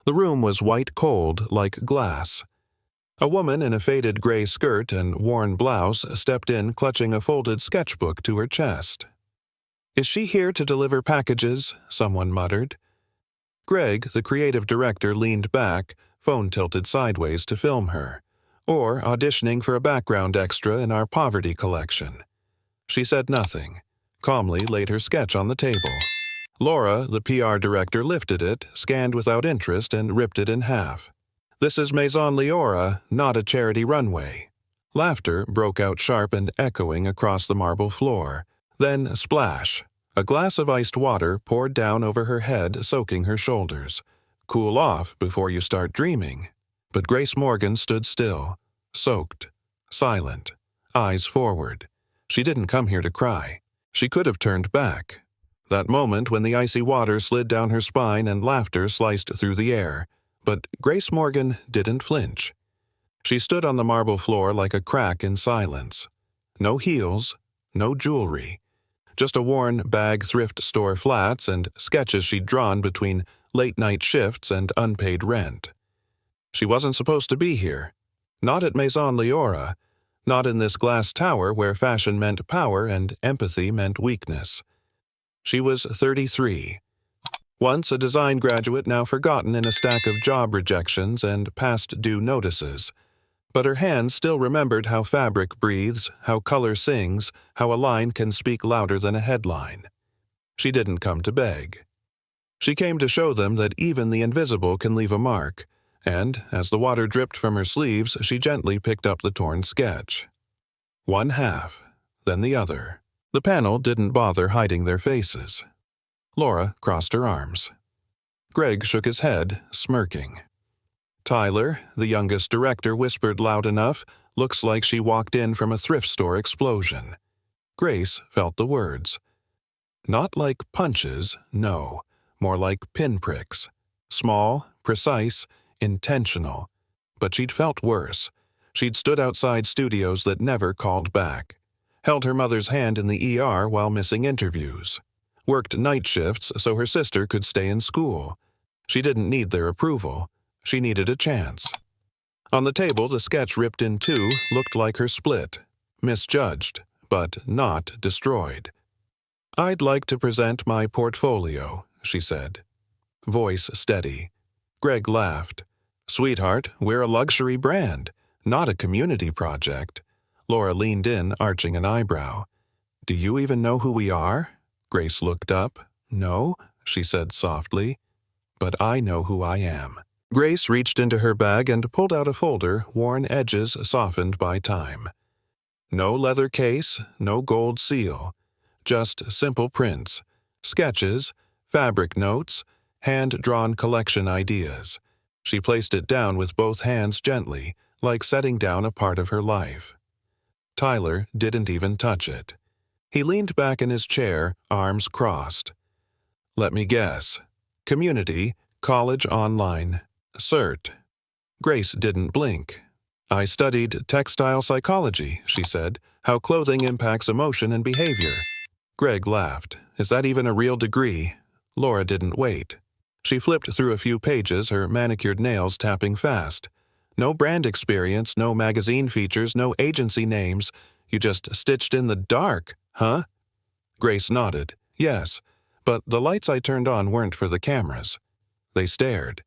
The room was white cold like glass. A woman in a faded gray skirt and worn blouse stepped in clutching a folded sketchbook to her chest. "Is she here to deliver packages?" someone muttered. Greg, the creative director, leaned back, phone tilted sideways to film her, or auditioning for a background extra in our poverty collection. She said nothing, calmly laid her sketch on the table. Laura, the PR director, lifted it, scanned without interest, and ripped it in half. "This is Maison Leora, not a charity runway." Laughter broke out sharp and echoing across the marble floor. Then a splash. A glass of iced water poured down over her head, soaking her shoulders. Cool off before you start dreaming. But Grace Morgan stood still, soaked, silent, eyes forward. She didn't come here to cry. She could have turned back. That moment when the icy water slid down her spine and laughter sliced through the air. But Grace Morgan didn't flinch. She stood on the marble floor like a crack in silence. No heels, no jewelry. Just a worn bag thrift store flats and sketches she'd drawn between late-night shifts and unpaid rent. She wasn't supposed to be here. Not at Maison Leora. Not in this glass tower where fashion meant power and empathy meant weakness. She was 33. Once a design graduate, now forgotten in a stack of job rejections and past due notices. But her hands still remembered how fabric breathes, how color sings, how a line can speak louder than a headline. She didn't come to beg. She came to show them that even the invisible can leave a mark, and as the water dripped from her sleeves, she gently picked up the torn sketch. One half, then the other. The panel didn't bother hiding their faces. Laura crossed her arms. Greg shook his head, smirking. Tyler, the youngest director, whispered loud enough, "Looks like she walked in from a thrift store explosion." Grace felt the words. Not like punches, no, more like pinpricks. Small, precise, intentional. But she'd felt worse. She'd stood outside studios that never called back. Held her mother's hand in the ER while missing interviews. Worked night shifts so her sister could stay in school. She didn't need their approval. She needed a chance. On the table, the sketch ripped in two looked like her split. Misjudged, but not destroyed. "I'd like to present my portfolio," she said. Voice steady. Greg laughed. "Sweetheart, we're a luxury brand, not a community project." Laura leaned in, arching an eyebrow. "Do you even know who we are?" Grace looked up. "No," she said softly. "But I know who I am." Grace reached into her bag and pulled out a folder, worn edges softened by time. No leather case, no gold seal. Just simple prints, sketches, fabric notes, hand-drawn collection ideas. She placed it down with both hands gently, like setting down a part of her life. Tyler didn't even touch it. He leaned back in his chair, arms crossed. "Let me guess. Community, college online, cert." Grace didn't blink. "I studied textile psychology," she said, "how clothing impacts emotion and behavior." Greg laughed. "Is that even a real degree?" Laura didn't wait. She flipped through a few pages, her manicured nails tapping fast. No brand experience, no magazine features, no agency names. You just stitched in the dark, huh? Grace nodded. "Yes, but the lights I turned on weren't for the cameras." They stared.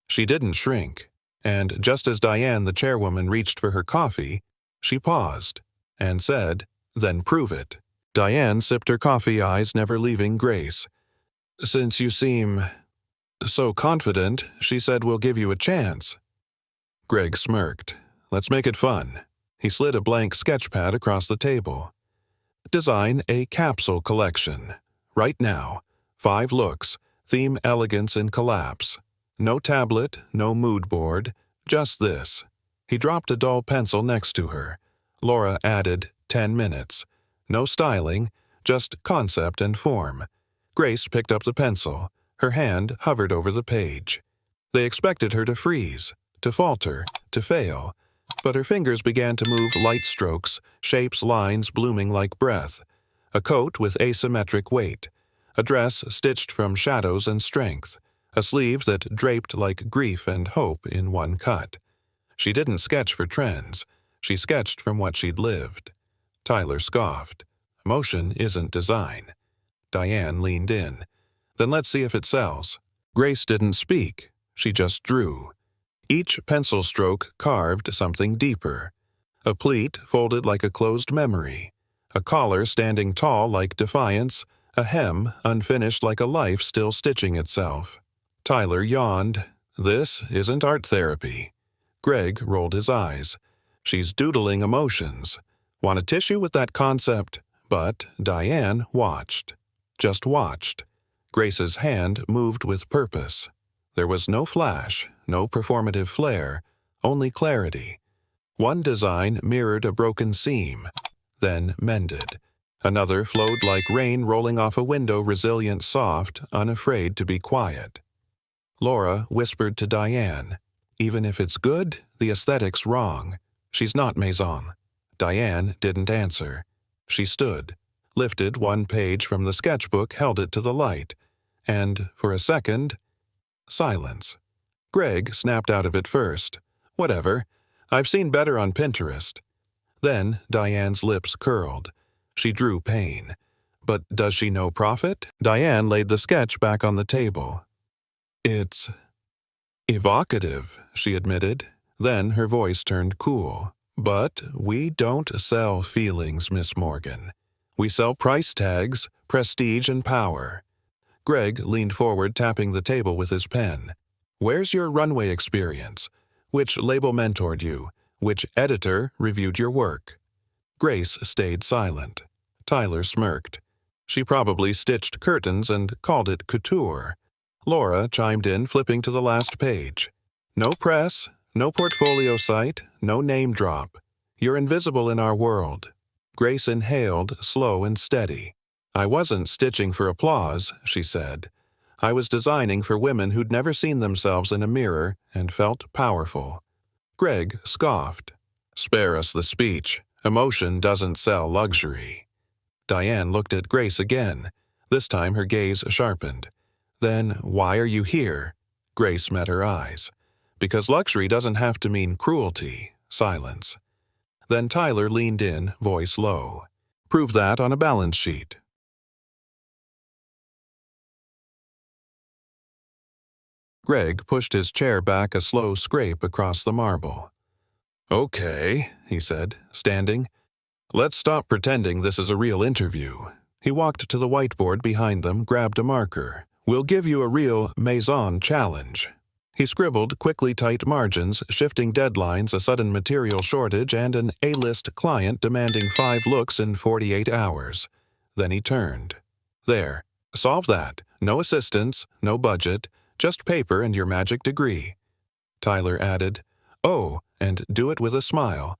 She didn't shrink, and just as Diane, the chairwoman, reached for her coffee, she paused and said, "Then prove it." Diane sipped her coffee, eyes never leaving Grace. "Since you seem so confident," she said, "we'll give you a chance." Greg smirked. "Let's make it fun." He slid a blank sketch pad across the table. "Design a capsule collection. Right now. 5 looks. Theme elegance in collapse. No tablet, no mood board. Just this." He dropped a dull pencil next to her. Laura added 10 minutes. No styling, just concept and form. Grace picked up the pencil. Her hand hovered over the page. They expected her to freeze, to falter, to fail. But her fingers began to move light strokes, shapes, lines blooming like breath. A coat with asymmetric weight. A dress stitched from shadows and strength. a sleeve that draped like grief and hope in one cut. She didn't sketch for trends. She sketched from what she'd lived. Tyler scoffed. Motion isn't design. Diane leaned in. Then let's see if it sells. Grace didn't speak. She just drew. Each pencil stroke carved something deeper. A pleat folded like a closed memory. A collar standing tall like defiance. A hem unfinished like a life still stitching itself. Tyler yawned. This isn't art therapy. Greg rolled his eyes. She's doodling emotions. Want a tissue with that concept? But Diane watched. Just watched. Grace's hand moved with purpose. There was no flash, no performative flair, only clarity. One design mirrored a broken seam, then mended. Another flowed like rain rolling off a window, resilient, soft, unafraid to be quiet. Laura whispered to Diane, "Even if it's good, the aesthetic's wrong. She's not Maison." Diane didn't answer. She stood, lifted one page from the sketchbook, held it to the light, and, for a second, silence. Greg snapped out of it first. "Whatever. I've seen better on Pinterest." Then Diane's lips curled. She drew pain. "But does she know profit?" Diane laid the sketch back on the table. "It's evocative," she admitted. Then her voice turned cool. "But we don't sell feelings, Miss Morgan. We sell price tags, prestige, and power." Greg leaned forward, tapping the table with his pen. "Where's your runway experience? Which label mentored you? Which editor reviewed your work?" Grace stayed silent. Tyler smirked. She probably stitched curtains and called it couture. Laura chimed in, flipping to the last page. "No press, no portfolio site, no name drop. You're invisible in our world." Grace inhaled, slow and steady. "I wasn't stitching for applause," she said. "I was designing for women who'd never seen themselves in a mirror and felt powerful." Greg scoffed. "Spare us the speech. Emotion doesn't sell luxury." Diane looked at Grace again. This time her gaze sharpened. "Then why are you here?" Grace met her eyes. "Because luxury doesn't have to mean cruelty." Silence. Then Tyler leaned in, voice low. "Prove that on a balance sheet." Greg pushed his chair back, a slow scrape across the marble. "Okay," he said, standing. "Let's stop pretending this is a real interview." He walked to the whiteboard behind them, grabbed a marker. "We'll give you a real Maison challenge." He scribbled quickly tight margins, shifting deadlines, a sudden material shortage, and an A-list client demanding 5 looks in 48 hours. Then he turned. "There. Solve that. No assistants, no budget, just paper and your magic degree." Tyler added, "Oh, and do it with a smile.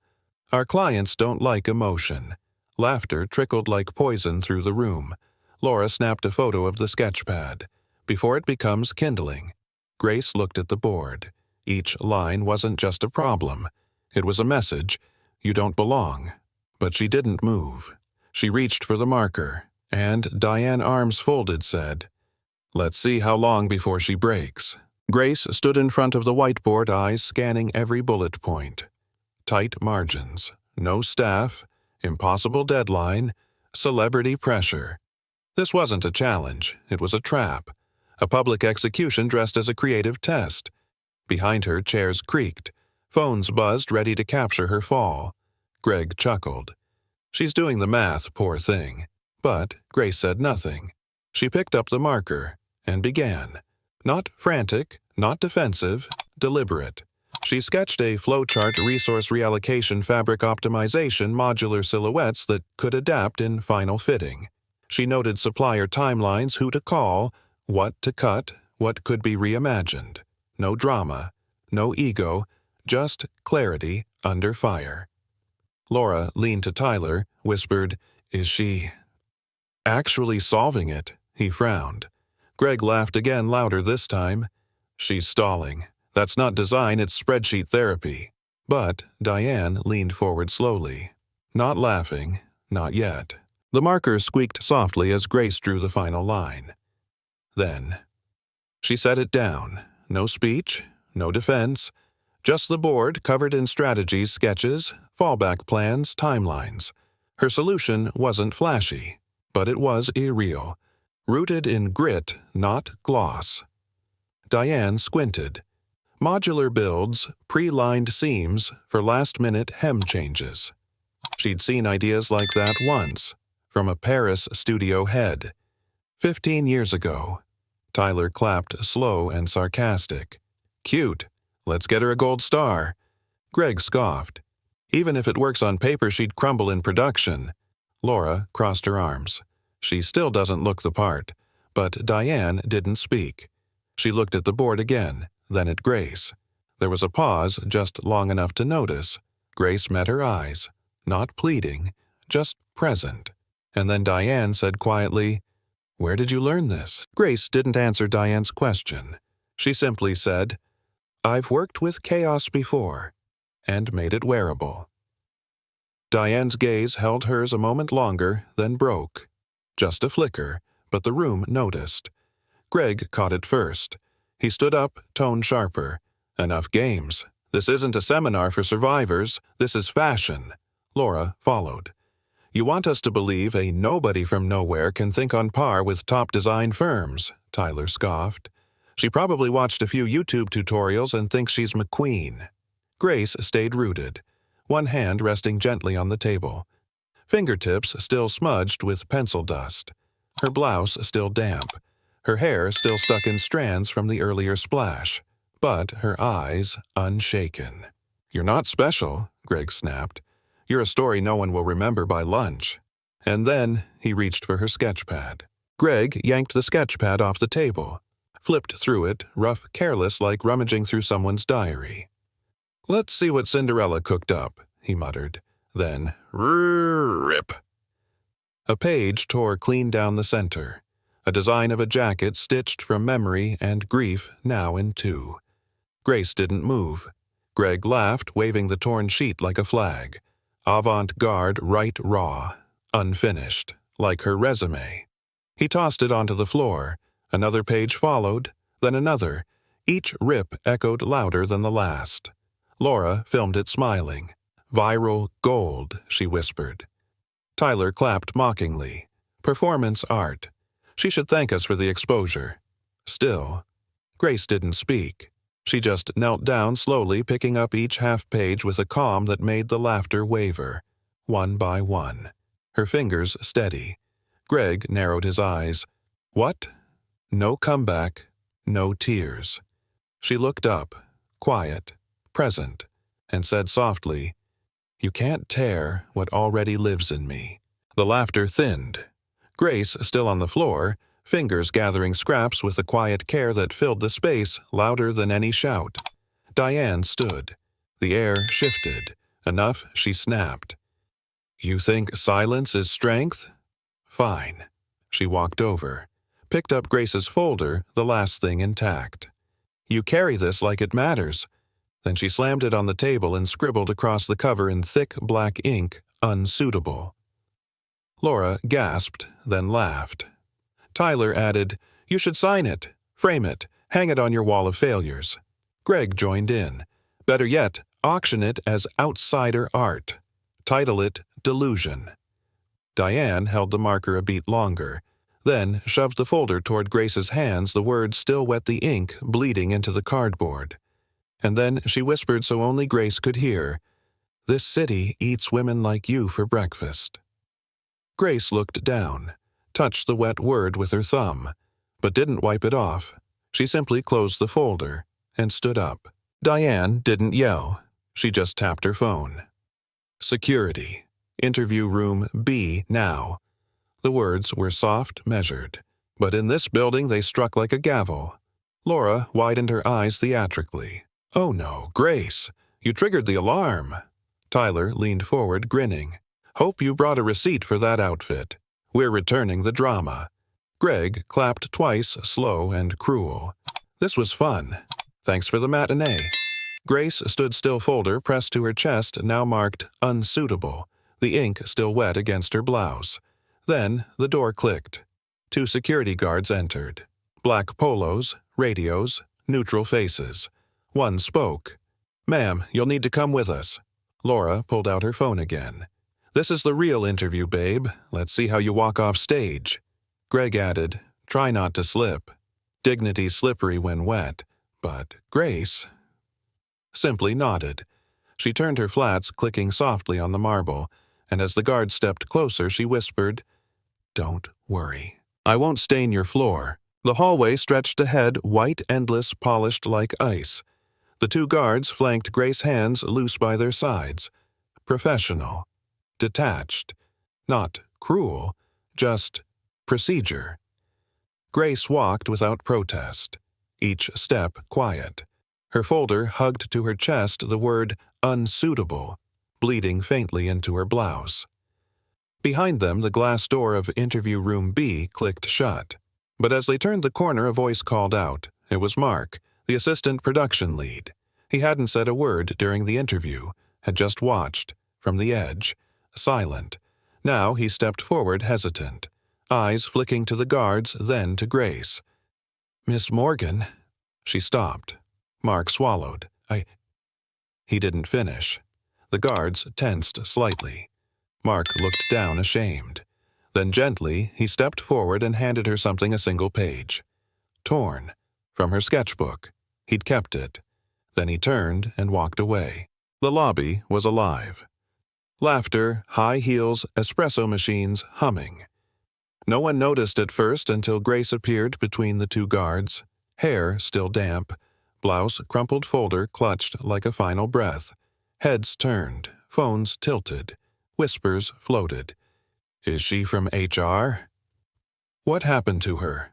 Our clients don't like emotion." Laughter trickled like poison through the room. Laura snapped a photo of the sketchpad. "Before it becomes kindling." Grace looked at the board. Each line wasn't just a problem. It was a message. You don't belong. But she didn't move. She reached for the marker, and Diane, arms folded, said, "Let's see how long before she breaks." Grace stood in front of the whiteboard, eyes scanning every bullet point. Tight margins, no staff, impossible deadline, celebrity pressure. This wasn't a challenge, it was a trap. A public execution dressed as a creative test. Behind her, chairs creaked. Phones buzzed, ready to capture her fall. Greg chuckled. "She's doing the math, poor thing." But Grace said nothing. She picked up the marker and began. Not frantic, not defensive, deliberate. She sketched a flowchart, resource reallocation, fabric optimization, modular silhouettes that could adapt in final fitting. She noted supplier timelines, who to call, what to cut, what could be reimagined. No drama, no ego, just clarity under fire. Laura leaned to Tyler, whispered, "Is she actually solving it?" He frowned. Greg laughed again, louder this time. "She's stalling. That's not design, it's spreadsheet therapy." But Diane leaned forward slowly. Not laughing, not yet. The marker squeaked softly as Grace drew the final line. Then, She set it down. No speech, no defense, just the board covered in strategies, sketches, fallback plans, timelines. Her solution wasn't flashy, but it was real, rooted in grit, not gloss. Diane squinted. Modular builds, pre-lined seams for last-minute hem changes. She'd seen ideas like that once, from a Paris studio head. 15 years ago. Tyler clapped, slow and sarcastic. Cute. Let's get her a gold star. Greg scoffed. Even if it works on paper, she'd crumble in production. Laura crossed her arms. She still doesn't look the part. But Diane didn't speak. She looked at the board again, then at Grace. There was a pause just long enough to notice. Grace met her eyes, not pleading, just present. And then Diane said quietly, "Where did you learn this?" Grace didn't answer Diane's question. She simply said, "I've worked with chaos before," and made it wearable. Diane's gaze held hers a moment longer, then broke. Just a flicker, but the room noticed. Greg caught it first. He stood up, tone sharper. "Enough games. This isn't a seminar for survivors. This is fashion." Laura followed. "You want us to believe a nobody from nowhere can think on par with top design firms," Tyler scoffed. "She probably watched a few YouTube tutorials and thinks she's McQueen." Grace stayed rooted, one hand resting gently on the table. Fingertips still smudged with pencil dust. Her blouse still damp. Her hair still stuck in strands from the earlier splash. But her eyes unshaken. "You're not special," Greg snapped. "You're a story no one will remember by lunch." And then he reached for her sketchpad. Greg yanked the sketchpad off the table, flipped through it, rough, careless, like rummaging through someone's diary. "Let's see what Cinderella cooked up," he muttered. Then, rip. A page tore clean down the center. A design of a jacket stitched from memory and grief now in two. Grace didn't move. Greg laughed, waving the torn sheet like a flag. Avant-garde, right raw, unfinished, like her resume. He tossed it onto the floor. Another page followed, then another. Each rip echoed louder than the last. Laura filmed it smiling. "Viral gold," she whispered. Tyler clapped mockingly. "Performance art. She should thank us for the exposure." Still, Grace didn't speak. She just knelt down slowly, picking up each half-page with a calm that made the laughter waver, one by one. Her fingers steady. Greg narrowed his eyes. "What?" No comeback, no tears. She looked up, quiet, present, and said softly, "You can't tear what already lives in me." The laughter thinned. Grace, still on the floor, fingers gathering scraps with a quiet care that filled the space louder than any shout. Diane stood. The air shifted. Enough, she snapped. "You think silence is strength? Fine." She walked over, picked up Grace's folder, the last thing intact. "You carry this like it matters." Then she slammed it on the table and scribbled across the cover in thick black ink, "Unsuitable." Laura gasped, then laughed. Tyler added, "You should sign it, frame it, hang it on your wall of failures." Greg joined in. Better yet, auction it as outsider art. Title it Delusion. Diane held the marker a beat longer, then shoved the folder toward Grace's hands, the words still wet the ink bleeding into the cardboard. And then she whispered so only Grace could hear, "This city eats women like you for breakfast." Grace looked down, touched the wet word with her thumb, but didn't wipe it off. She simply closed the folder and stood up. Diane didn't yell. She just tapped her phone. "Security. Interview room B now." The words were soft, measured, but in this building they struck like a gavel. Laura widened her eyes theatrically. "Oh no, Grace, you triggered the alarm." Tyler leaned forward, grinning. "Hope you brought a receipt for that outfit. We're returning the drama." Greg clapped twice, slow and cruel. "This was fun. Thanks for the matinee." Grace stood still, folder pressed to her chest, now marked "Unsuitable," the ink still wet against her blouse. Then the door clicked. 2 security guards entered. Black polos, radios, neutral faces. One spoke. "Ma'am, you'll need to come with us." Laura pulled out her phone again. "This is the real interview, babe. Let's see how you walk off stage." Greg added, "Try not to slip. Dignity's slippery when wet." But Grace simply nodded. She turned her flats, clicking softly on the marble, and as the guard stepped closer, she whispered, "Don't worry. I won't stain your floor." The hallway stretched ahead, white, endless, polished like ice. The two guards flanked Grace's hands loose by their sides. Professional. Detached. Not cruel, just procedure. Grace walked without protest, each step quiet. Her folder hugged to her chest the word unsuitable, bleeding faintly into her blouse. Behind them, the glass door of interview room B clicked shut. But as they turned the corner, a voice called out. It was Mark, the assistant production lead. He hadn't said a word during the interview, had just watched, from the edge, silent. Now he stepped forward hesitant, eyes flicking to the guards, then to Grace. "Miss Morgan." She stopped. Mark swallowed. He didn't finish. The guards tensed slightly. Mark looked down ashamed. Then gently, he stepped forward and handed her something a single page. Torn. From her sketchbook. He'd kept it. Then he turned and walked away. The lobby was alive. Laughter, high heels, espresso machines humming. No one noticed at first until Grace appeared between the two guards, hair still damp, blouse crumpled folder clutched like a final breath. Heads turned, phones tilted, whispers floated. "Is she from HR? What happened to her?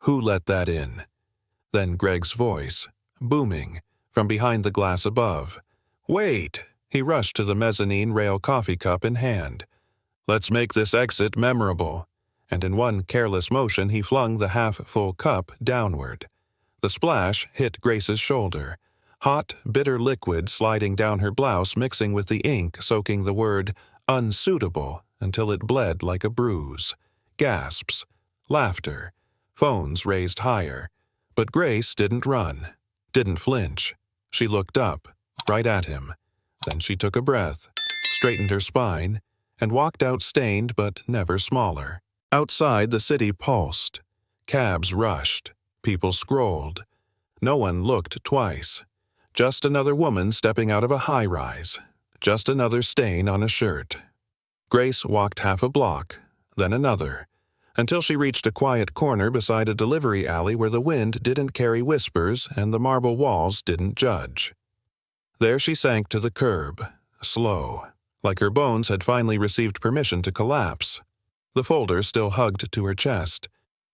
Who let that in?" Then Greg's voice, booming, from behind the glass above. "Wait!" He rushed to the mezzanine rail, coffee cup in hand. "Let's make this exit memorable." And in one careless motion he flung the half-full cup downward. The splash hit Grace's shoulder. Hot, bitter liquid sliding down her blouse, mixing with the ink, soaking the word unsuitable until it bled like a bruise. Gasps. Laughter. Phones raised higher. But Grace didn't run. Didn't flinch. She looked up, right at him. Then she took a breath, straightened her spine, and walked out stained but never smaller. Outside, the city pulsed. Cabs rushed. People scrolled. No one looked twice. Just another woman stepping out of a high-rise. Just another stain on a shirt. Grace walked half a block, then another, until she reached a quiet corner beside a delivery alley where the wind didn't carry whispers and the marble walls didn't judge. There she sank to the curb, slow, like her bones had finally received permission to collapse. The folder still hugged to her chest.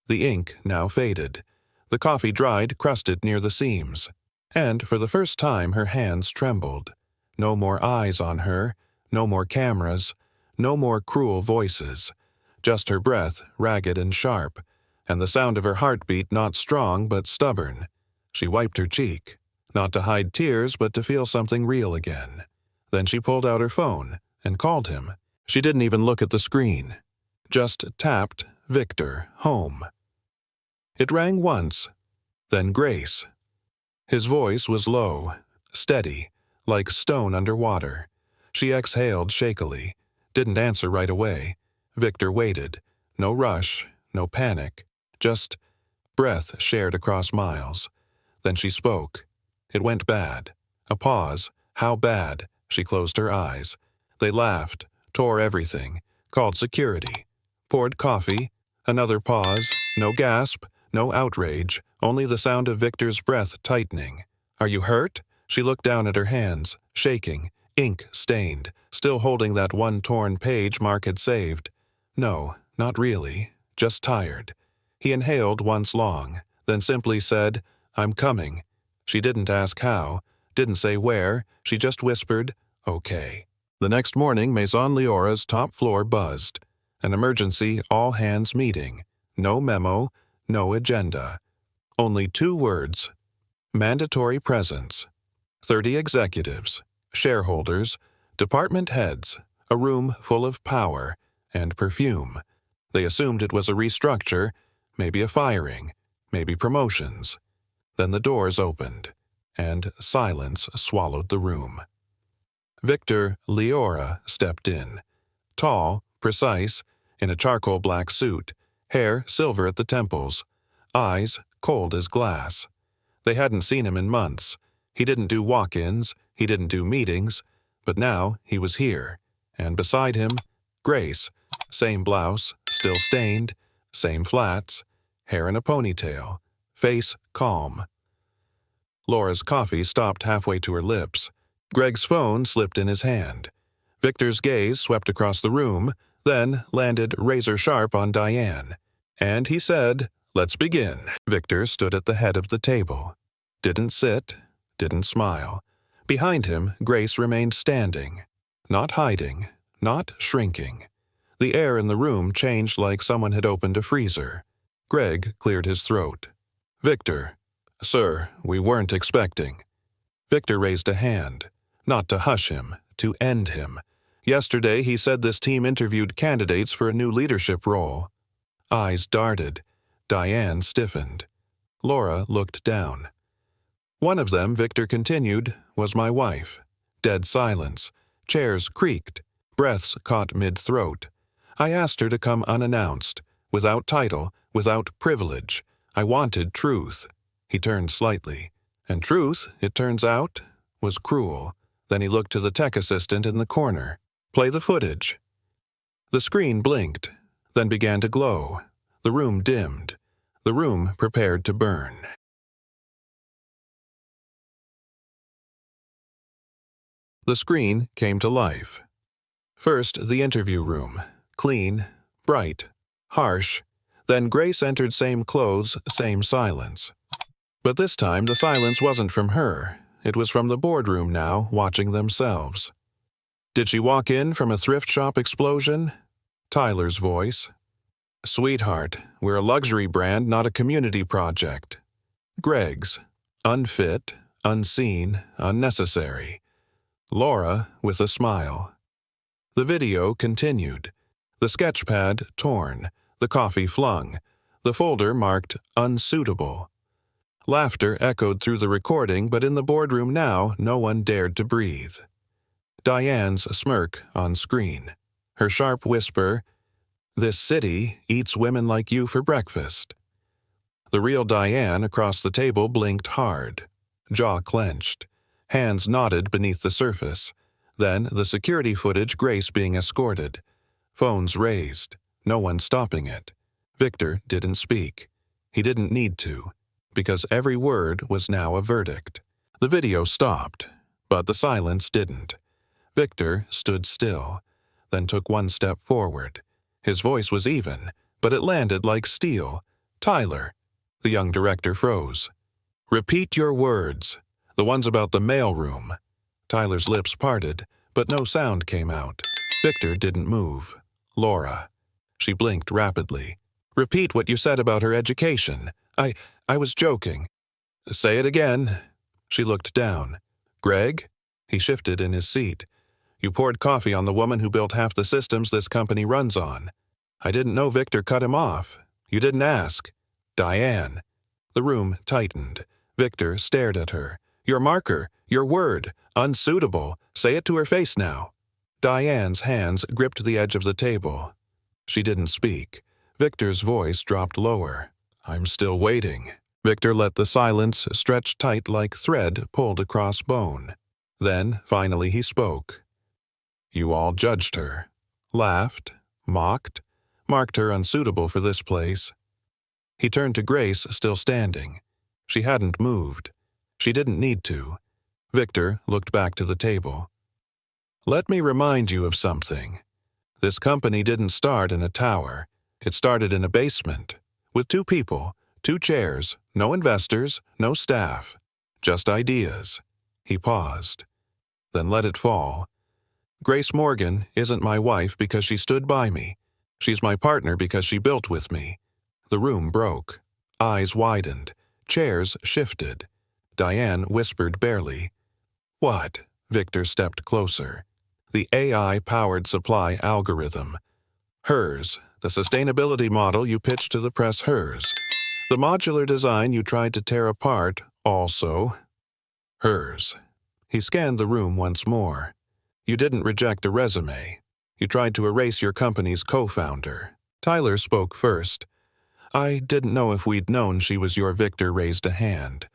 The ink now faded. The coffee dried, crusted near the seams. And for the first time her hands trembled. No more eyes on her, no more cameras, no more cruel voices. Just her breath, ragged and sharp, and the sound of her heartbeat not strong but stubborn. She wiped her cheek, not to hide tears but to feel something real again. Then she pulled out her phone and called him. She didn't even look at the screen. Just tapped Victor, home. It rang once, then Grace. His voice was low, steady, like stone under water. She exhaled shakily, didn't answer right away. Victor waited. No rush, no panic, just breath shared across miles. Then she spoke. It went bad. A pause. How bad? She closed her eyes. They laughed, tore everything, called security. Poured coffee. Another pause. No gasp, no outrage, only the sound of Victor's breath tightening. "Are you hurt?" She looked down at her hands, shaking, ink stained, still holding that one torn page Mark had saved. No, not really, just tired. He inhaled once long, then simply said, "I'm coming." She didn't ask how, didn't say where, she just whispered, "Okay." The next morning, Maison Leora's top floor buzzed. An emergency all-hands meeting. No memo, no agenda. Only 2 words. Mandatory presence. 30 executives, shareholders, department heads, a room full of power and perfume. They assumed it was a restructure, maybe a firing, maybe promotions. Then the doors opened, and silence swallowed the room. Victor Leora stepped in. Tall, precise, in a charcoal black suit, hair silver at the temples, eyes cold as glass. They hadn't seen him in months. He didn't do walk-ins, he didn't do meetings, but now he was here, and beside him, Grace, same blouse, still stained, same flats, hair in a ponytail, face calm. Laura's coffee stopped halfway to her lips. Greg's phone slipped in his hand. Victor's gaze swept across the room, then landed razor-sharp on Diane. And he said, "Let's begin." Victor stood at the head of the table. Didn't sit, didn't smile. Behind him, Grace remained standing. Not hiding, not shrinking. The air in the room changed like someone had opened a freezer. Greg cleared his throat. "Victor." "Sir, we weren't expecting." Victor raised a hand. Not to hush him, to end him. Yesterday he said this team interviewed candidates for a new leadership role. Eyes darted. Diane stiffened. Laura looked down. "One of them," Victor continued, "was my wife." Dead silence. Chairs creaked. Breaths caught mid-throat. "I asked her to come unannounced, without title, without privilege. I wanted truth." He turned slightly. And truth, it turns out, was cruel. Then he looked to the tech assistant in the corner. "Play the footage." The screen blinked, then began to glow. The room dimmed. The room prepared to burn. The screen came to life. First, the interview room. Clean, bright, harsh. Then Grace entered, same clothes, same silence. But this time the silence wasn't from her. It was from the boardroom now, watching themselves. "Did she walk in from a thrift shop explosion?" Tyler's voice. "Sweetheart, we're a luxury brand, not a community project." Greg's. Unfit, unseen, unnecessary. Laura with a smile. The video continued. The sketchpad torn, the coffee flung, the folder marked unsuitable. Laughter echoed through the recording, but in the boardroom now no one dared to breathe. Diane's smirk on screen. Her sharp whisper, "This city eats women like you for breakfast." The real Diane across the table blinked hard. Jaw clenched. Hands knotted beneath the surface. Then the security footage, Grace being escorted. Phones raised. No one stopping it. Victor didn't speak. He didn't need to, because every word was now a verdict. The video stopped, but the silence didn't. Victor stood still, then took one step forward. His voice was even, but it landed like steel. "Tyler." The young director froze. "Repeat your words. The ones about the mailroom." Tyler's lips parted, but no sound came out. Victor didn't move. Laura. She blinked rapidly. "Repeat what you said about her education. I was joking." "Say it again." She looked down. "Greg?" He shifted in his seat. "You poured coffee on the woman who built half the systems this company runs on." "I didn't know." Victor cut him off. "You didn't ask." "Diane." The room tightened. Victor stared at her. "Your marker, your word, unsuitable. Say it to her face now." Diane's hands gripped the edge of the table. She didn't speak. Victor's voice dropped lower. "I'm still waiting." Victor let the silence stretch tight like thread pulled across bone. Then, finally, he spoke. "You all judged her. Laughed, mocked, marked her unsuitable for this place." He turned to Grace, still standing. She hadn't moved. She didn't need to. Victor looked back to the table. "Let me remind you of something. This company didn't start in a tower. It started in a basement, with 2 people, 2 chairs, no investors, no staff, just ideas." He paused, then let it fall. "Grace Morgan isn't my wife because she stood by me. She's my partner because she built with me." The room broke. Eyes widened. Chairs shifted. Diane whispered barely. "What?" Victor stepped closer. "The AI-powered supply algorithm. Hers, the sustainability model you pitched to the press, hers. The modular design you tried to tear apart, also hers. He scanned the room once more. You didn't reject a resume. You tried to erase your company's co-founder. Tyler spoke first. I didn't know if we'd known she was your Victor raised a hand.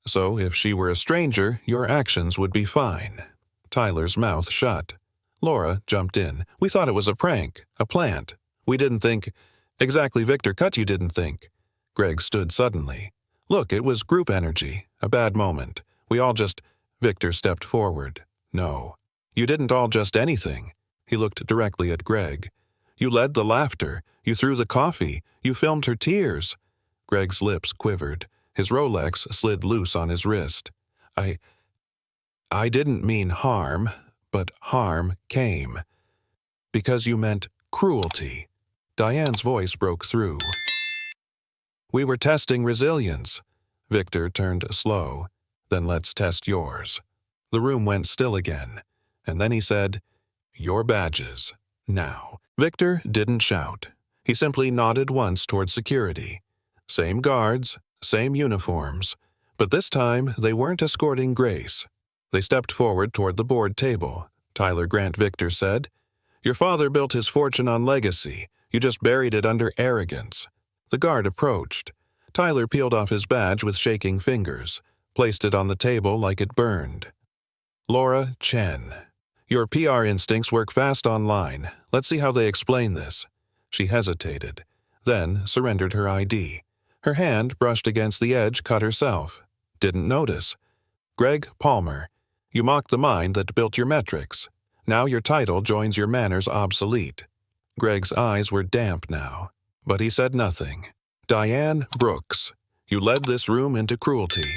So if she were a stranger, your actions would be fine. Tyler's mouth shut. Laura jumped in. We thought it was a prank, a plant. We didn't think. Exactly, Victor Cut, you didn't think. Greg stood suddenly. Look, it was group energy, a bad moment. We all just. Victor stepped forward. No. You didn't all just anything. He looked directly at Greg. You led the laughter. You threw the coffee. You filmed her tears. Greg's lips quivered. His Rolex slid loose on his wrist. I didn't mean harm, but harm came. Because you meant cruelty. Diane's voice broke through. We were testing resilience. Victor turned slow. Then let's test yours. The room went still again, and then he said, Your badges. Now. Victor didn't shout. He simply nodded once toward security. Same guards, same uniforms, but this time they weren't escorting Grace. They stepped forward toward the board table. Tyler Grant Victor said, Your father built his fortune on legacy. You just buried it under arrogance. The guard approached. Tyler peeled off his badge with shaking fingers, placed it on the table like it burned. Laura Chen. Your PR instincts work fast online. Let's see how they explain this. She hesitated, then surrendered her ID. Her hand brushed against the edge cut herself. Didn't notice. Greg Palmer. You mocked the mind that built your metrics. Now your title joins your manners obsolete. Greg's eyes were damp now, but he said nothing. Diane Brooks. You led this room into cruelty.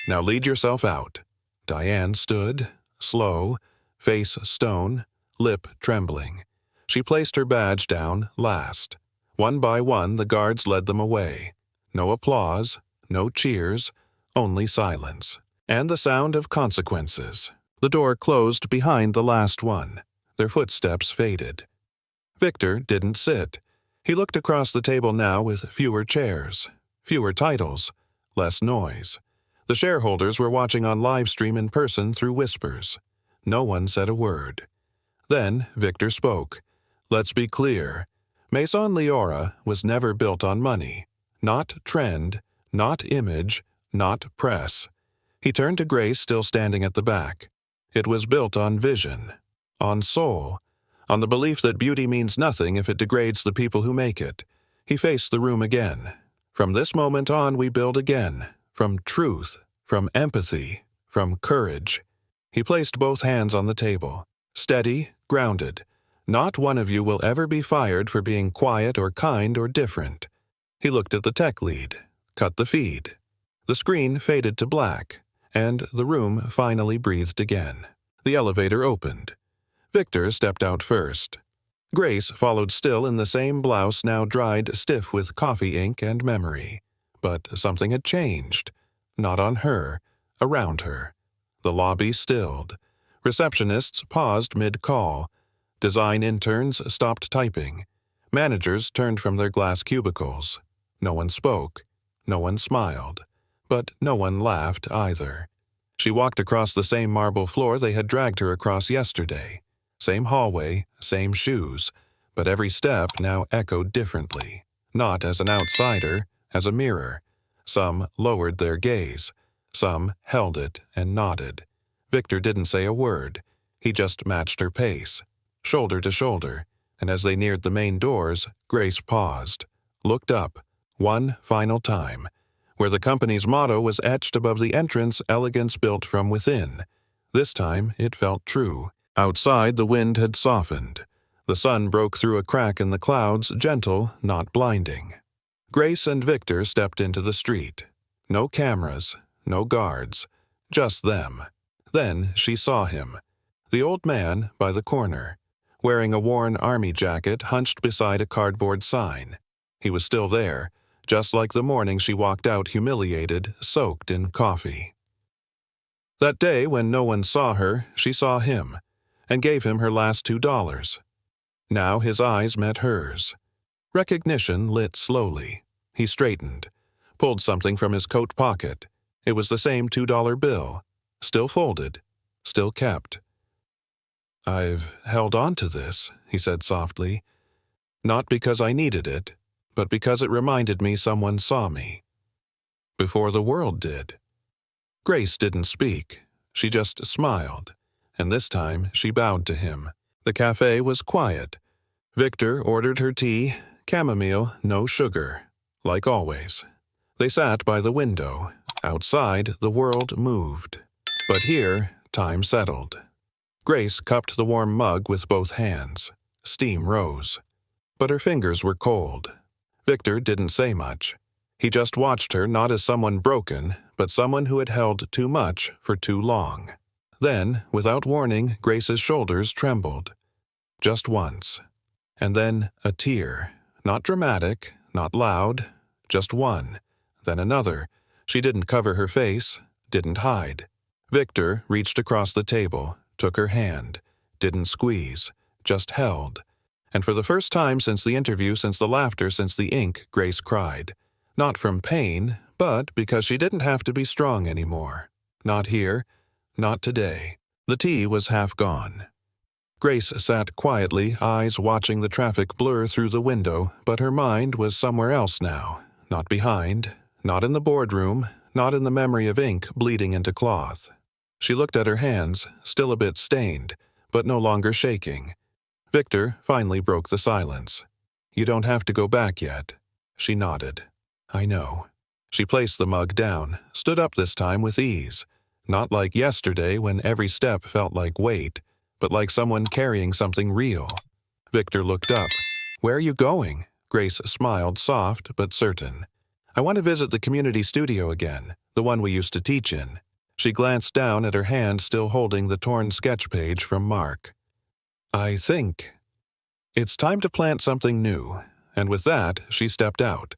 Now lead yourself out. Diane stood, slow, face stone, lip trembling. She placed her badge down last. One by one, the guards led them away. No applause, no cheers, only silence. And the sound of consequences. The door closed behind the last one. Their footsteps faded. Victor didn't sit. He looked across the table now with fewer chairs, fewer titles, less noise. The shareholders were watching on live stream in person through whispers. No one said a word. Then Victor spoke. Let's be clear. Maison Leora was never built on money. Not trend, not image, not press. He turned to Grace still standing at the back. It was built on vision, on soul, on the belief that beauty means nothing if it degrades the people who make it. He faced the room again. From this moment on we build again, from truth, from empathy, from courage. He placed both hands on the table. Steady, grounded. Not one of you will ever be fired for being quiet or kind or different. He looked at the tech lead, cut the feed. The screen faded to black, and the room finally breathed again. The elevator opened. Victor stepped out first. Grace followed still in the same blouse now dried stiff with coffee ink and memory. But something had changed. Not on her, around her. The lobby stilled. Receptionists paused mid-call. Design interns stopped typing. Managers turned from their glass cubicles. No one spoke. No one smiled. But no one laughed either. She walked across the same marble floor they had dragged her across yesterday. Same hallway, same shoes, but every step now echoed differently. Not as an outsider, as a mirror. Some lowered their gaze. Some held it and nodded. Victor didn't say a word. He just matched her pace, shoulder to shoulder, and as they neared the main doors, Grace paused, looked up, one final time, where the company's motto was etched above the entrance, elegance built from within. This time it felt true. Outside the wind had softened. The sun broke through a crack in the clouds, gentle, not blinding. Grace and Victor stepped into the street. No cameras, no guards, just them. Then she saw him. The old man by the corner, wearing a worn army jacket hunched beside a cardboard sign. He was still there, just like the morning she walked out humiliated, soaked in coffee. That day when no one saw her, she saw him, and gave him her last $2. Now his eyes met hers. Recognition lit slowly. He straightened. pulled something from his coat pocket. It was the same $2 bill, still folded, still kept. "I've held on to this," he said softly, "not because I needed it, but because it reminded me someone saw me. Before the world did." Grace didn't speak. She just smiled, and this time she bowed to him. The cafe was quiet. Victor ordered her tea, chamomile, no sugar, like always. They sat by the window. Outside, the world moved. But here, time settled. Grace cupped the warm mug with both hands. Steam rose. But her fingers were cold. Victor didn't say much. He just watched her not as someone broken, but someone who had held too much for too long. Then, without warning, Grace's shoulders trembled. Just once. And then a tear. Not dramatic, not loud, just one. Then another. She didn't cover her face, didn't hide. Victor reached across the table, took her hand, didn't squeeze, just held. And for the first time since the interview, since the laughter, since the ink, Grace cried. Not from pain, but because she didn't have to be strong anymore. Not here, not today. The tea was half gone. Grace sat quietly, eyes watching the traffic blur through the window, but her mind was somewhere else now. Not behind, not in the boardroom, not in the memory of ink bleeding into cloth. She looked at her hands, still a bit stained, but no longer shaking. Victor finally broke the silence. "You don't have to go back yet." She nodded. "I know." She placed the mug down, stood up this time with ease. Not like yesterday when every step felt like weight, but like someone carrying something real. Victor looked up. "Where are you going?" Grace smiled, soft but certain. "I want to visit the community studio again, the one we used to teach in." She glanced down at her hand still holding the torn sketch page from Mark. "I think it's time to plant something new," and with that she stepped out,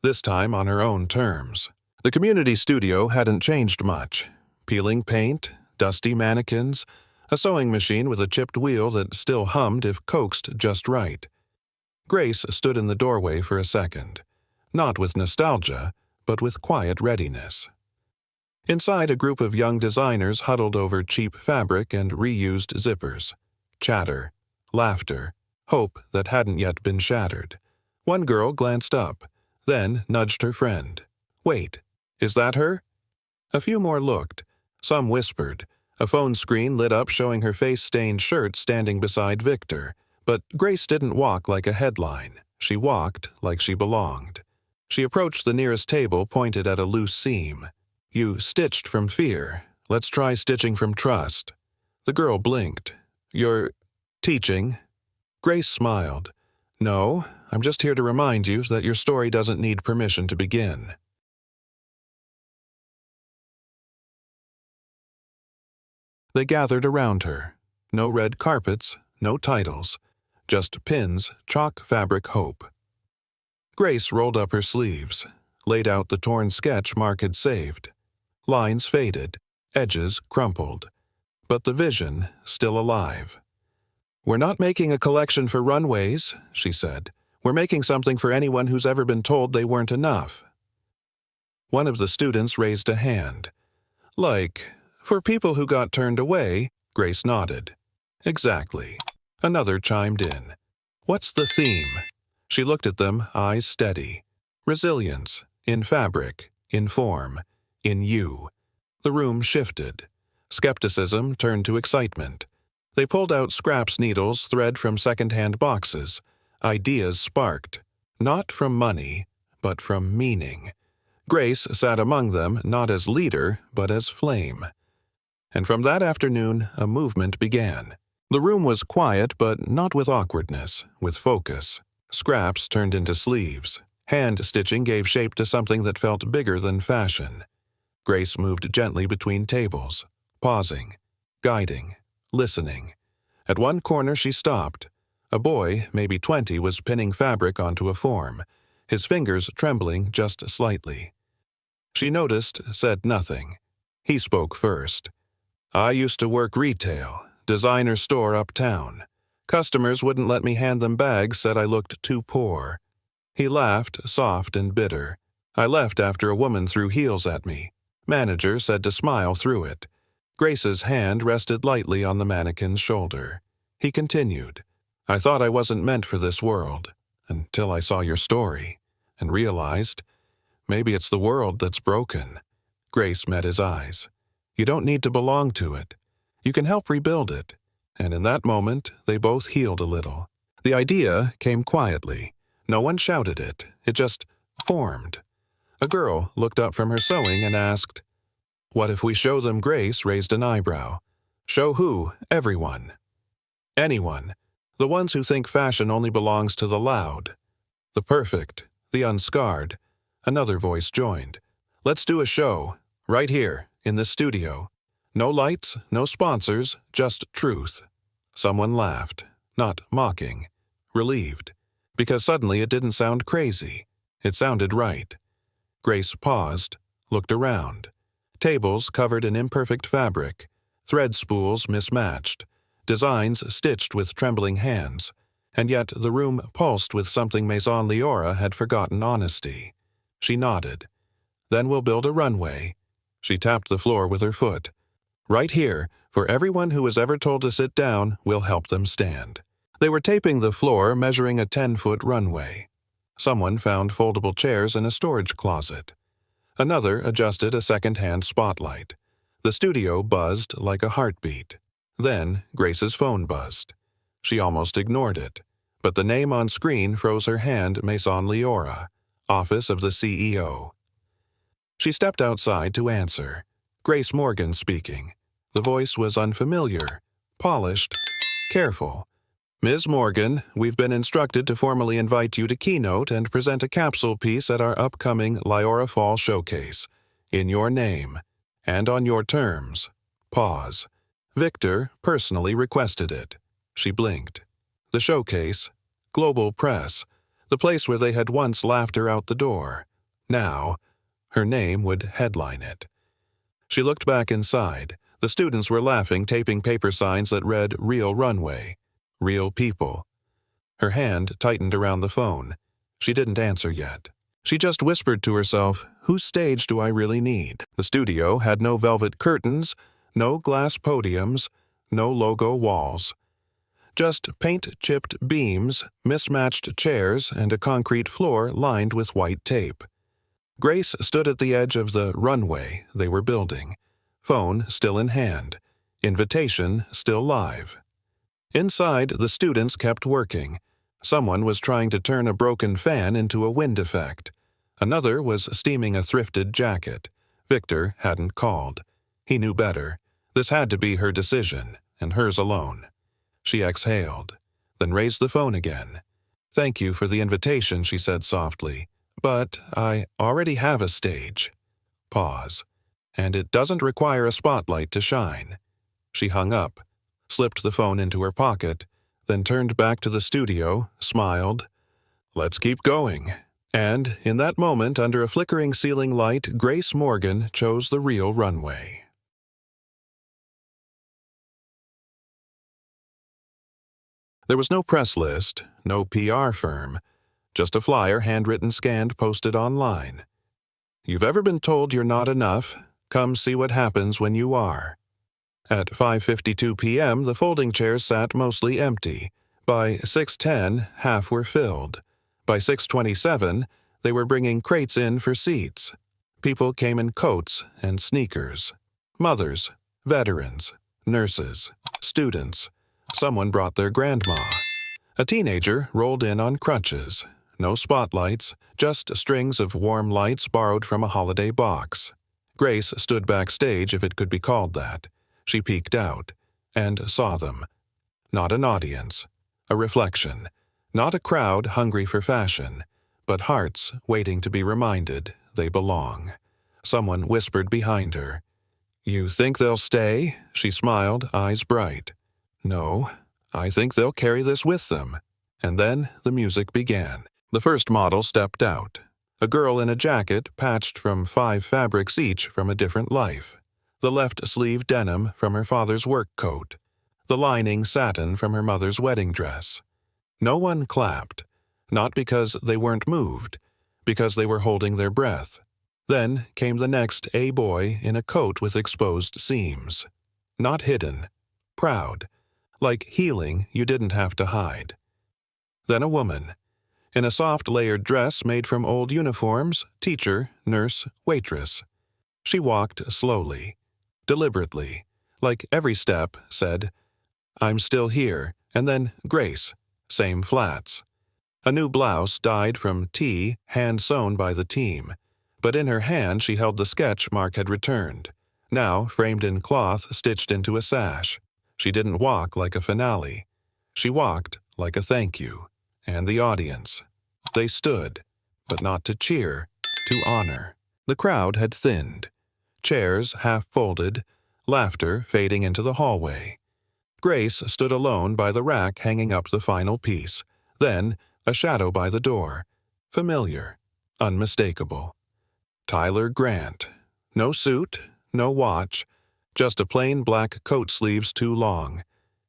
this time on her own terms. The community studio hadn't changed much. Peeling paint, dusty mannequins, a sewing machine with a chipped wheel that still hummed if coaxed just right. Grace stood in the doorway for a second, not with nostalgia, but with quiet readiness. Inside, a group of young designers huddled over cheap fabric and reused zippers. Chatter, laughter, hope that hadn't yet been shattered. One girl glanced up, then nudged her friend. "Wait, is that her?" A few more looked. Some whispered. A phone screen lit up showing her face-stained shirt standing beside Victor. But Grace didn't walk like a headline. She walked like she belonged. She approached the nearest table, pointed at a loose seam. "You stitched from fear. Let's try stitching from trust." The girl blinked. "You're teaching?" Grace smiled. "No, I'm just here to remind you that your story doesn't need permission to begin." They gathered around her. No red carpets, no titles. Just pins, chalk fabric hope. Grace rolled up her sleeves, laid out the torn sketch Mark had saved. Lines faded, edges crumpled. But the vision still alive. "We're not making a collection for runways," she said. "We're making something for anyone who's ever been told they weren't enough." One of the students raised a hand. "Like, for people who got turned away," Grace nodded. "Exactly." Another chimed in. "What's the theme?" She looked at them, eyes steady. Resilience, in fabric, in form, in you. The room shifted. Skepticism turned to excitement. They pulled out scraps needles, thread from second-hand boxes. Ideas sparked. Not from money, but from meaning. Grace sat among them not as leader, but as flame. And from that afternoon, a movement began. The room was quiet, but not with awkwardness, with focus. Scraps turned into sleeves. Hand stitching gave shape to something that felt bigger than fashion. Grace moved gently between tables, pausing, guiding, listening. At one corner she stopped. A boy, maybe 20, was pinning fabric onto a form, his fingers trembling just slightly. She noticed, said nothing. He spoke first. "I used to work retail, designer store uptown. Customers wouldn't let me hand them bags, said I looked too poor." He laughed, soft and bitter. I left after a woman threw heels at me. Manager said to smile through it. Grace's hand rested lightly on the mannequin's shoulder. He continued, I thought I wasn't meant for this world, until I saw your story, and realized, maybe it's the world that's broken. Grace met his eyes. You don't need to belong to it. You can help rebuild it. And in that moment, they both healed a little. The idea came quietly. No one shouted it. It just formed. A girl looked up from her sewing and asked, What if we show them? Grace raised an eyebrow. Show who? Everyone. Anyone. The ones who think fashion only belongs to the loud. The perfect. The unscarred. Another voice joined. Let's do a show. Right here, in the studio. No lights, no sponsors, just truth. Someone laughed. Not mocking. Relieved. Because suddenly it didn't sound crazy. It sounded right. Grace paused, looked around. Tables covered in imperfect fabric, thread spools mismatched, designs stitched with trembling hands, and yet the room pulsed with something Maison Leora had forgotten honesty. She nodded. Then we'll build a runway. She tapped the floor with her foot. Right here, for everyone who was ever told to sit down, we'll help them stand. They were taping the floor, measuring a 10-foot runway. Someone found foldable chairs in a storage closet. Another adjusted a second-hand spotlight. The studio buzzed like a heartbeat. Then Grace's phone buzzed. She almost ignored it, but the name on screen froze her hand. Maison Leora, Office of the CEO. She stepped outside to answer. Grace Morgan speaking. The voice was unfamiliar, polished, careful. Ms. Morgan, we've been instructed to formally invite you to keynote and present a capsule piece at our upcoming Leora Fall Showcase. In your name, and on your terms. Pause. Victor personally requested it. She blinked. The showcase, Global Press, the place where they had once laughed her out the door. Now, her name would headline it. She looked back inside. The students were laughing, taping paper signs that read Real Runway. Real people. Her hand tightened around the phone. She didn't answer yet. She just whispered to herself, whose stage do I really need? The studio had no velvet curtains, no glass podiums, no logo walls. Just paint-chipped beams, mismatched chairs, and a concrete floor lined with white tape. Grace stood at the edge of the runway they were building. Phone still in hand. Invitation still live. Inside, the students kept working. Someone was trying to turn a broken fan into a wind effect. Another was steaming a thrifted jacket. Victor hadn't called. He knew better. This had to be her decision, and hers alone. She exhaled, then raised the phone again. Thank you for the invitation, she said softly. But I already have a stage. Pause. And it doesn't require a spotlight to shine. She hung up, slipped the phone into her pocket, then turned back to the studio, smiled. Let's keep going. And, in that moment, under a flickering ceiling light, Grace Morgan chose the real runway. There was no press list, no PR firm, just a flyer handwritten, scanned, posted online. You've ever been told you're not enough? Come see what happens when you are. At 5:52 p.m., the folding chairs sat mostly empty. By 6:10, half were filled. By 6:27, they were bringing crates in for seats. People came in coats and sneakers. Mothers, veterans, nurses, students. Someone brought their grandma. A teenager rolled in on crutches. No spotlights, just strings of warm lights borrowed from a holiday box. Grace stood backstage, if it could be called that. She peeked out, and saw them. Not an audience, a reflection. Not a crowd hungry for fashion, but hearts waiting to be reminded they belong. Someone whispered behind her. You think they'll stay? She smiled, eyes bright. No, I think they'll carry this with them. And then the music began. The first model stepped out. A girl in a jacket patched from 5 fabrics each from a different life. The left sleeve denim from her father's work coat. The lining satin from her mother's wedding dress. No one clapped, not because they weren't moved, because they were holding their breath. Then came the next A boy in a coat with exposed seams. Not hidden. Proud. Like healing you didn't have to hide. Then a woman. In a soft layered dress made from old uniforms, teacher, nurse, waitress. She walked slowly, deliberately, like every step said, "I'm still here," and then Grace, same flats. A new blouse dyed from T, hand-sewn by the team, but in her hand she held the sketch Mark had returned, now framed in cloth stitched into a sash. She didn't walk like a finale. She walked like a thank you. And the audience. They stood, but not to cheer, to honor. The crowd had thinned. Chairs half-folded, laughter fading into the hallway. Grace stood alone by the rack hanging up the final piece, then a shadow by the door. Familiar, unmistakable. Tyler Grant. No suit, no watch, just a plain black coat sleeves too long,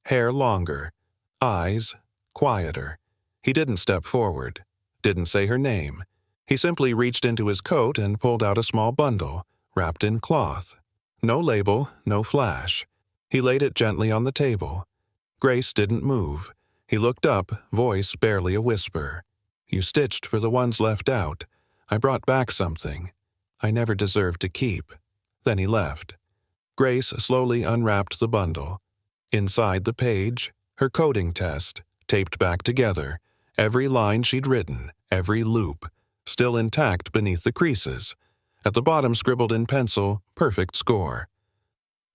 hair longer, eyes quieter. He didn't step forward, didn't say her name. He simply reached into his coat and pulled out a small bundle, wrapped in cloth. No label, no flash. He laid it gently on the table. Grace didn't move. He looked up, voice barely a whisper. "You stitched for the ones left out. I brought back something I never deserved to keep." Then he left. Grace slowly unwrapped the bundle. Inside the page, her coding test, taped back together. Every line she'd written, every loop, still intact beneath the creases. At the bottom scribbled in pencil, perfect score.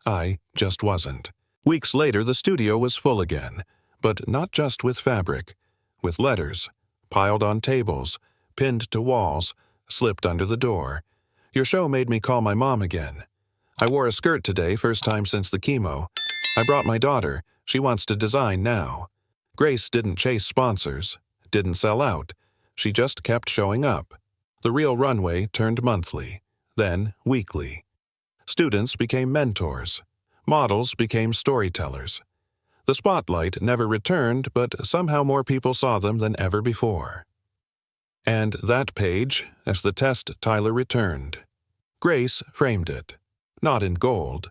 I just wasn't. Weeks later the studio was full again, but not just with fabric, with letters, piled on tables, pinned to walls, slipped under the door. "Your show made me call my mom again. I wore a skirt today, first time since the chemo. I brought my daughter, she wants to design now." Grace didn't chase sponsors. Didn't sell out. She just kept showing up. The real runway turned monthly, then weekly. Students became mentors. Models became storytellers. The spotlight never returned, but somehow more people saw them than ever before. And that page, at the test Tyler returned. Grace framed it. Not in gold,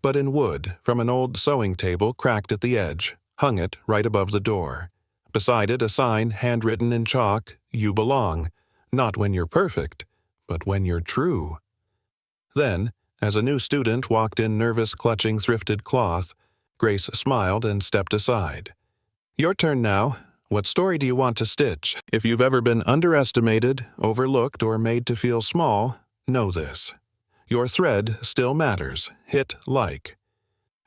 but in wood from an old sewing table cracked at the edge, hung it right above the door. Beside it a sign handwritten in chalk, "You belong, not when you're perfect, but when you're true." Then, as a new student walked in nervous clutching thrifted cloth, Grace smiled and stepped aside. "Your turn now. What story do you want to stitch?" If you've ever been underestimated, overlooked, or made to feel small, know this. Your thread still matters. Hit like.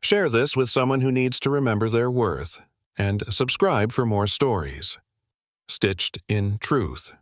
Share this with someone who needs to remember their worth. And subscribe for more stories. Stitched in Truth.